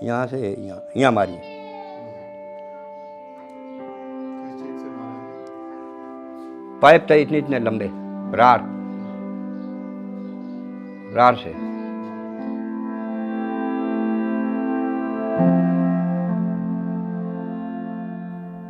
यहाँ से यहाँ यहाँ मारी। पाइप था इतने इतने लंबे, रार रार से।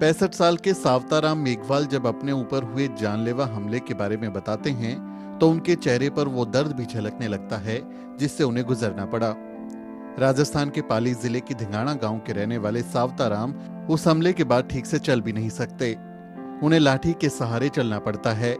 65 साल के सावताराम मेघवाल जब अपने ऊपर हुए जानलेवा हमले के बारे में बताते हैं तो उनके चेहरे पर वो दर्द भी झलकने लगता है जिससे उन्हें गुजरना पड़ा। राजस्थान के पाली जिले की धिंगाणा गांव के रहने वाले सावताराम उस हमले के बाद ठीक से चल भी नहीं सकते। उन्हें लाठी के सहारे चलना पड़ता है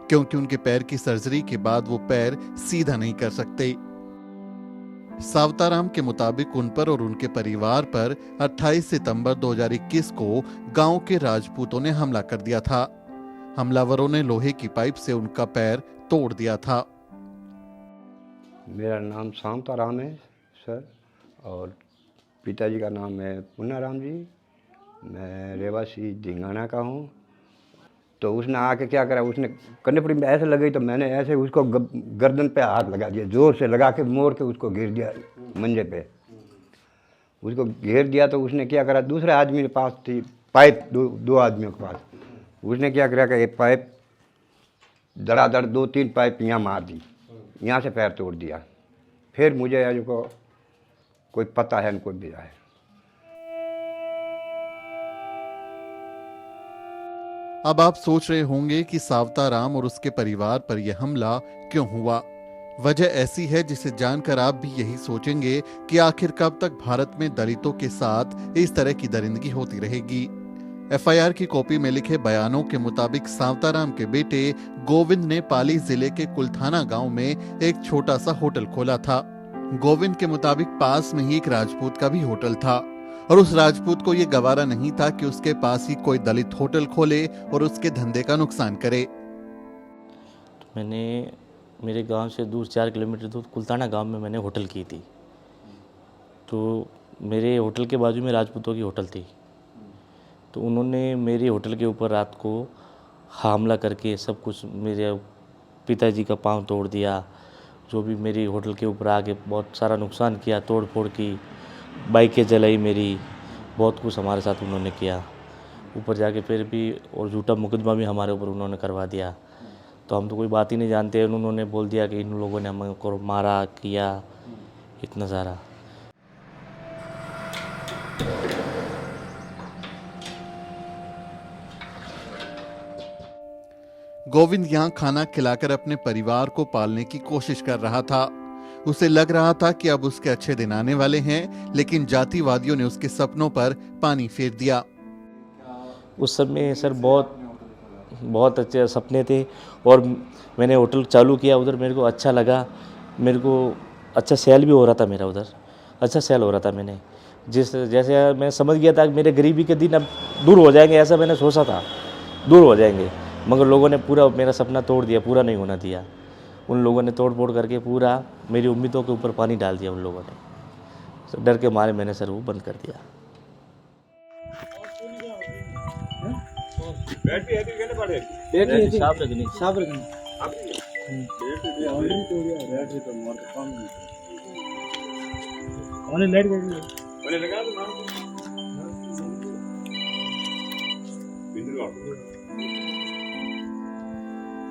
क्योंकि उनके पैर की सर्जरी के बाद वो पैर सीधा नहीं कर सकते। सावताराम के मुताबिक उन पर और उनके परिवार पर 28 सितंबर 2021 को गांव के राजपूतों ने हमला कर दिया था। हमलावरों ने लोहे की पाइप से उनका पैर तोड़ दिया था। मेरा नाम सावताराम है सर, और पिताजी का नाम है पुन्नाराम जी। मैं रेवासी धिंगाणा का हूँ। तो उसने आके क्या करा, उसने कन्नेपड़ी में ऐसे लगी तो मैंने ऐसे उसको गर्दन पे हाथ लगा दिया, जोर से लगा के मोड़ के उसको घेर दिया मंजे पे। उसको घेर दिया तो उसने क्या करा, दूसरे आदमी के पास थी पाइप, दो आदमियों के पास। उसने क्या करा कि ये पाइप धड़ाधड़ 2-3 पाइप यहाँ मार दी, यहाँ से पैर तोड़ दिया। फिर मुझे आज को कोई पता है न कोई भी है। अब आप सोच रहे होंगे कि सावताराम और उसके परिवार पर यह हमला क्यों हुआ। वजह ऐसी है जिसे जानकर आप भी यही सोचेंगे कि आखिर कब तक भारत में दलितों के साथ इस तरह की दरिंदगी होती रहेगी। एफआईआर की कॉपी में लिखे बयानों के मुताबिक सावताराम के बेटे गोविंद ने पाली जिले के कुलथाना गांव में एक छोटा सा होटल खोला था। गोविंद के मुताबिक पास में ही एक राजपूत का भी होटल था और उस राजपूत को यह गवारा नहीं था कि उसके पास ही कोई दलित होटल खोले और उसके धंधे का नुकसान करे। मैंने मेरे गांव से दूर 4 किलोमीटर दूर कुलथाना गांव में मैंने होटल की थी। तो मेरे होटल के बाजू में राजपूतों की होटल थी। तो उन्होंने मेरे होटल के ऊपर रात को हमला करके सब कुछ, मेरे पिताजी का पांव तोड़ दिया, जो भी मेरी होटल के ऊपर आके बहुत सारा नुकसान किया, तोड़ फोड़ की, बाइकें जलाई मेरी, बहुत कुछ हमारे साथ उन्होंने किया। ऊपर जाके फिर भी और झूठा मुकदमा भी हमारे ऊपर उन्होंने करवा दिया। तो हम तो कोई बात ही नहीं जानते। उन्होंने बोल दिया कि इन लोगों ने हमको मारा किया, इतना सारा। गोविंद यहाँ खाना खिलाकर अपने परिवार को पालने की कोशिश कर रहा था। उसे लग रहा था कि अब उसके अच्छे दिन आने वाले हैं, लेकिन जातिवादियों ने उसके सपनों पर पानी फेर दिया। उस समय सर बहुत अच्छे सपने थे और मैंने होटल चालू किया उधर। मेरे को अच्छा लगा, मेरे को अच्छा सेल भी हो रहा था, मेरा उधर अच्छा सेल हो रहा था। मैंने जैसे मैं समझ गया था कि मेरे गरीबी के दिन अब दूर हो जाएंगे, ऐसा मैंने सोचा था, दूर हो जाएंगे। मगर लोगों ने पूरा मेरा सपना तोड़ दिया, पूरा नहीं होना दिया। उन लोगों ने तोड़ फोड़ करके पूरा मेरी उम्मीदों के ऊपर पानी डाल दिया उन लोगों ने। तो डर के मारे मैंने सर वो बंद कर दिया।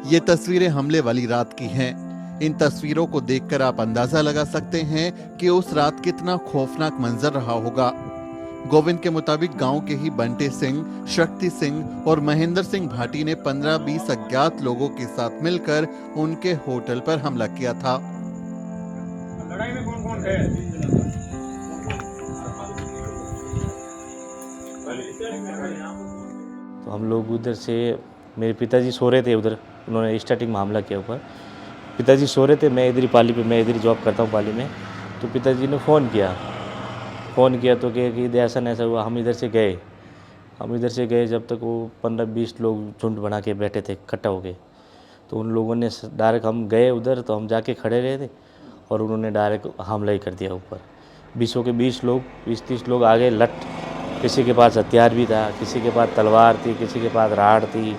ये तस्वीरें हमले वाली रात की हैं। इन तस्वीरों को देखकर आप अंदाजा लगा सकते हैं कि उस रात कितना खौफनाक मंजर रहा होगा। गोविंद के मुताबिक गांव के ही बंटे सिंह, शक्ति सिंह और महेंद्र सिंह भाटी ने 15-20 अज्ञात लोगों के साथ मिलकर उनके होटल पर हमला किया था। लड़ाई में कौन-कौन थे? तो हम लोग उधर से, मेरे पिताजी सो रहे थे उधर, उन्होंने स्टार्टिंग में हमला किया ऊपर। पिताजी सो रहे थे, मैं इधर ही पाली पे, मैं इधर ही जॉब करता हूँ पाली में। तो पिताजी ने फ़ोन किया तो कहे कि ऐसा हुआ। हम इधर से गए, जब तक वो 15-20 लोग झुंड बना के बैठे थे इकट्ठा हो गए। तो उन लोगों ने डायरेक्ट, हम गए उधर तो हम जाके खड़े रहे थे और उन्होंने डायरेक्ट हमला ही कर दिया ऊपर। 20 लोग 20-30 लोग आगे लट, किसी के पास हथियार भी था, किसी के पास तलवार थी, किसी के पास राड़ थी,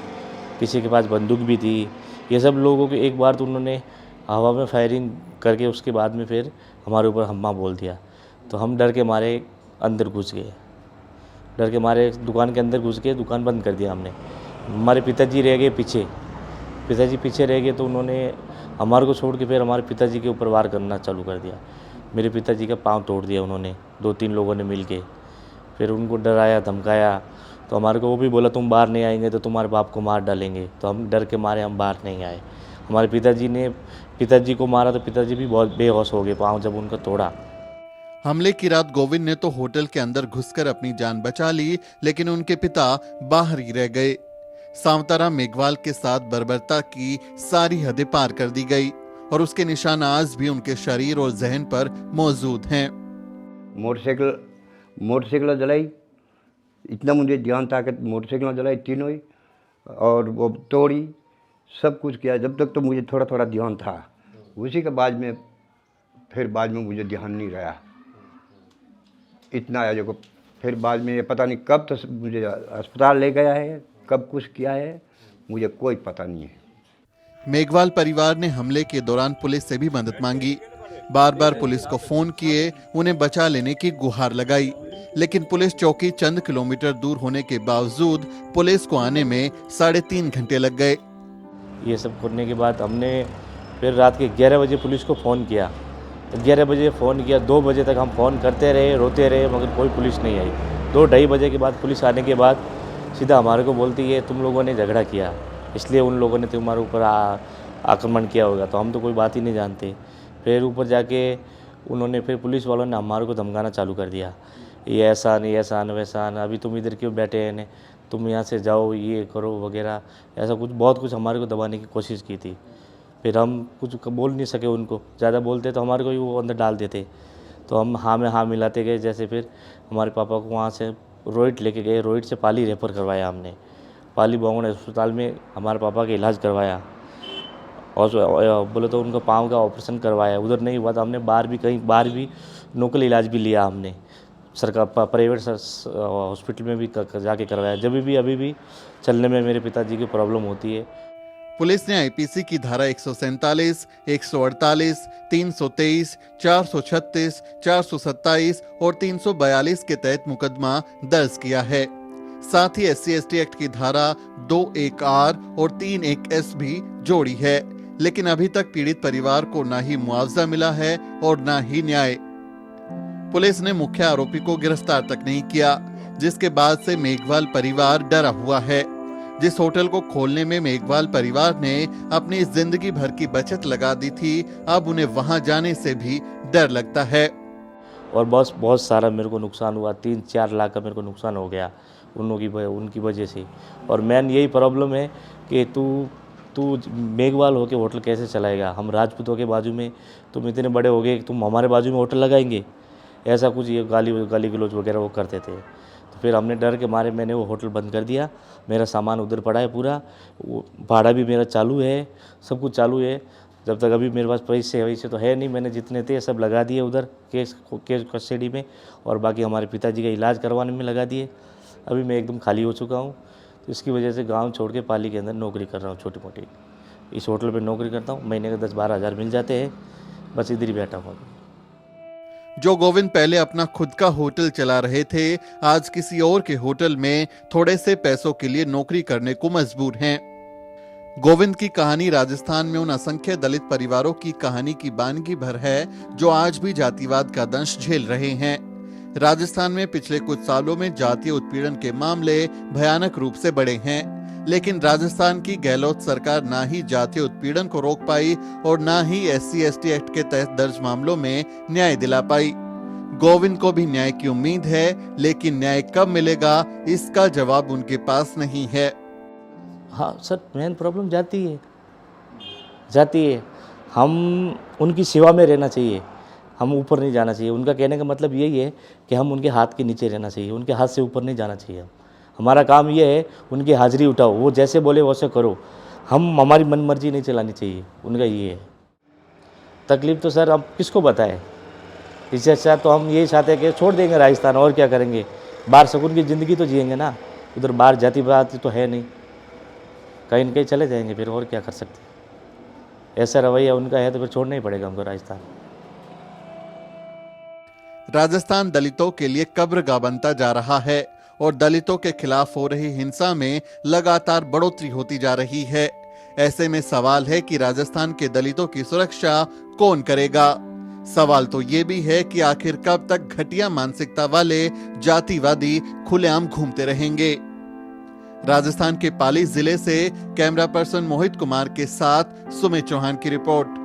किसी के पास बंदूक भी थी। ये सब लोगों के एक बार तो उन्होंने हवा में फायरिंग करके उसके बाद में फिर हमारे ऊपर हम्मा बोल दिया। तो हम डर के मारे अंदर घुस गए। डर के मारे दुकान के अंदर घुस गए, दुकान बंद कर दिया हमने। हमारे पिताजी रह गए पीछे। पिताजी पीछे रह गए तो उन्होंने हमारे को छोड़ के फिर हमारे पिताजी के ऊपर वार करना चालू कर दिया। मेरे पिताजी का पाँव तोड़ दिया उन्होंने, 2-3 लोगों ने मिल के। फिर उनको डराया धमकाया, तो हमारे को वो भी बोला तुम बाहर नहीं आएंगे तो तुम्हारे बाप को मार डालेंगे। तो हम डर के मारे हम बाहर नहीं आए। हमारे पिताजी को मारा तो पिताजी भी बहुत बेहोश हो गए पाँव जब उनका तोड़ा। हमले की रात गोविंद ने तो होटल के अंदर घुसकर अपनी जान बचा ली, लेकिन उनके पिता बाहर ही रह गए। सावताराम मेघवाल के साथ बर्बरता की सारी हदें पार कर दी गई और उसके निशान आज भी उनके शरीर और जहन पर मौजूद हैं। मोटरसाइकिल जलाई, इतना मुझे ध्यान था कि मोटरसाइकिल जलाई तीनों ही, और वो तोड़ी, सब कुछ किया। जब तक तो मुझे थोड़ा थोड़ा ध्यान था, उसी के बाद में फिर बाद में मुझे ध्यान नहीं रहा। इतना आया जो फिर बाद में ये पता नहीं कब तो मुझे अस्पताल ले गया है, कब कुछ किया है, मुझे कोई पता नहीं है। मेघवाल परिवार ने हमले के दौरान पुलिस से भी मदद मांगी। बार बार पुलिस को फोन किए, उन्हें बचा लेने की गुहार लगाई, लेकिन पुलिस चौकी चंद किलोमीटर दूर होने के बावजूद पुलिस को आने में 3.5 घंटे लग गए। ये सब करने के बाद हमने फिर रात के 11 बजे पुलिस को फ़ोन किया। तो 11 बजे फ़ोन किया, 2 बजे तक हम फ़ोन करते रहे, रोते रहे, मगर कोई पुलिस नहीं आई। 2-2:30 बजे के बाद पुलिस आने के बाद सीधा हमारे को बोलती है तुम लोगों ने झगड़ा किया, इसलिए उन लोगों ने तुम्हारे ऊपर आक्रमण किया होगा। तो हम तो कोई बात ही नहीं जानते। फिर ऊपर जाके उन्होंने फिर पुलिस वालों ने हमारे को धमकाना चालू कर दिया, ये ऐसा नहीं, ऐसा न वैसा न, अभी तुम इधर क्यों बैठे हैं, तुम यहाँ से जाओ, ये करो वगैरह, ऐसा कुछ बहुत कुछ हमारे को दबाने की कोशिश की थी। फिर हम कुछ बोल नहीं सके उनको, ज़्यादा बोलते तो हमारे को ही वो अंदर डाल देते। तो हम हाँ में हाँ मिलाते गए। जैसे फिर हमारे पापा को वहाँ से रोहित लेके गए, रोहित से पाली रेफर करवाया हमने। पाली बांगड़ अस्पताल में हमारे पापा का इलाज करवाया और बोले तो उनका पाँव का ऑपरेशन करवाया। उधर नहीं हुआ तो हमने कहीं बाहर भी लोकल इलाज भी लिया हमने, सरकार प्राइवेट हॉस्पिटल में भी जाके करवाया। जब भी अभी भी चलने में मेरे पिताजी की प्रॉब्लम होती है। पुलिस ने आईपीसी की धारा 147, 148, 323, 436, 427 और 342 के तहत मुकदमा दर्ज किया है। साथ ही SC/ST एक्ट की धारा 21R और 31S भी जोड़ी है, लेकिन अभी तक पीड़ित परिवार को ना ही मुआवजा मिला है और ना ही न्याय। पुलिस ने मुख्य आरोपी को गिरफ्तार तक नहीं किया, जिसके बाद से मेघवाल परिवार डरा हुआ है। जिस होटल को खोलने में मेघवाल परिवार ने अपनी जिंदगी भर की बचत लगा दी थी, अब उन्हें वहां जाने से भी डर लगता है। और बहुत सारा मेरे को नुकसान हुआ, 3-4 लाख का मेरे को नुकसान हो गया उनकी वजह से। और मेन यही प्रॉब्लम है कि तू मेघवाल होके होटल कैसे चलाएगा, हम राजपूतों के बाजू में तुम इतने बड़े हो गए, तुम हमारे बाजू में होटल लगाएंगे, ऐसा कुछ ये गाली गलौज वगैरह वो करते थे। तो फिर हमने डर के मारे मैंने वो होटल बंद कर दिया। मेरा सामान उधर पड़ा है पूरा, वो भाड़ा भी मेरा चालू है, सब कुछ चालू है। जब तक अभी मेरे पास पैसे वैसे तो है नहीं, मैंने जितने थे सब लगा दिए उधर केस कस्टडी में, और बाकी हमारे पिताजी का इलाज करवाने में लगा दिए। अभी मैं एकदम खाली हो चुका हूँ। तो इसकी वजह से गांव छोड़ के पाली के अंदर नौकरी कर रहा हूँ, छोटी मोटी इस होटल पे नौकरी करता हूँ। महीने के 10-12 हज़ार मिल जाते हैं, बस इधर ही बैठा हूँ। जो गोविंद पहले अपना खुद का होटल चला रहे थे, आज किसी और के होटल में थोड़े से पैसों के लिए नौकरी करने को मजबूर हैं। गोविंद की कहानी राजस्थान में उन असंख्य दलित परिवारों की कहानी की बानगी भर है जो आज भी जातिवाद का दंश झेल रहे हैं। राजस्थान में पिछले कुछ सालों में जातीय उत्पीड़न के मामले भयानक रूप से बढ़े हैं, लेकिन राजस्थान की गहलोत सरकार ना ही जातीय उत्पीड़न को रोक पाई और ना ही SC/ST एक्ट के तहत दर्ज मामलों में न्याय दिला पाई। गोविंद को भी न्याय की उम्मीद है, लेकिन न्याय कब मिलेगा इसका जवाब उनके पास नहीं है। हाँ सर, मेन प्रॉब्लम जाती है। हम उनकी सेवा में रहना चाहिए, हम ऊपर नहीं जाना चाहिए। उनका कहने का मतलब यही है कि हम उनके हाथ के नीचे रहना चाहिए, उनके हाथ से ऊपर नहीं जाना चाहिए। हमारा काम ये है उनकी हाजिरी उठाओ, वो जैसे बोले वैसे करो, हमारी मन मर्जी नहीं चलानी चाहिए, उनका ये है। तकलीफ़ तो सर अब किसको बताए, इससे अच्छा तो हम यही चाहते हैं कि छोड़ देंगे राजस्थान, और क्या करेंगे, बाहर सुकून की ज़िंदगी तो जिएंगे ना। उधर बाहर जाति तो है नहीं, कहीं न कहीं चले जाएंगे फिर, और क्या कर सकते हैं। ऐसा रवैया उनका है तो फिर छोड़ना ही पड़ेगा हमको राजस्थान। राजस्थान दलितों के लिए कब्रगाह बनता जा रहा है और दलितों के खिलाफ हो रही हिंसा में लगातार बढ़ोतरी होती जा रही है। ऐसे में सवाल है कि राजस्थान के दलितों की सुरक्षा कौन करेगा। सवाल तो ये भी है कि आखिर कब तक घटिया मानसिकता वाले जातिवादी खुलेआम घूमते रहेंगे। राजस्थान के पाली जिले से कैमरा पर्सन मोहित कुमार के साथ सुमित चौहान की रिपोर्ट।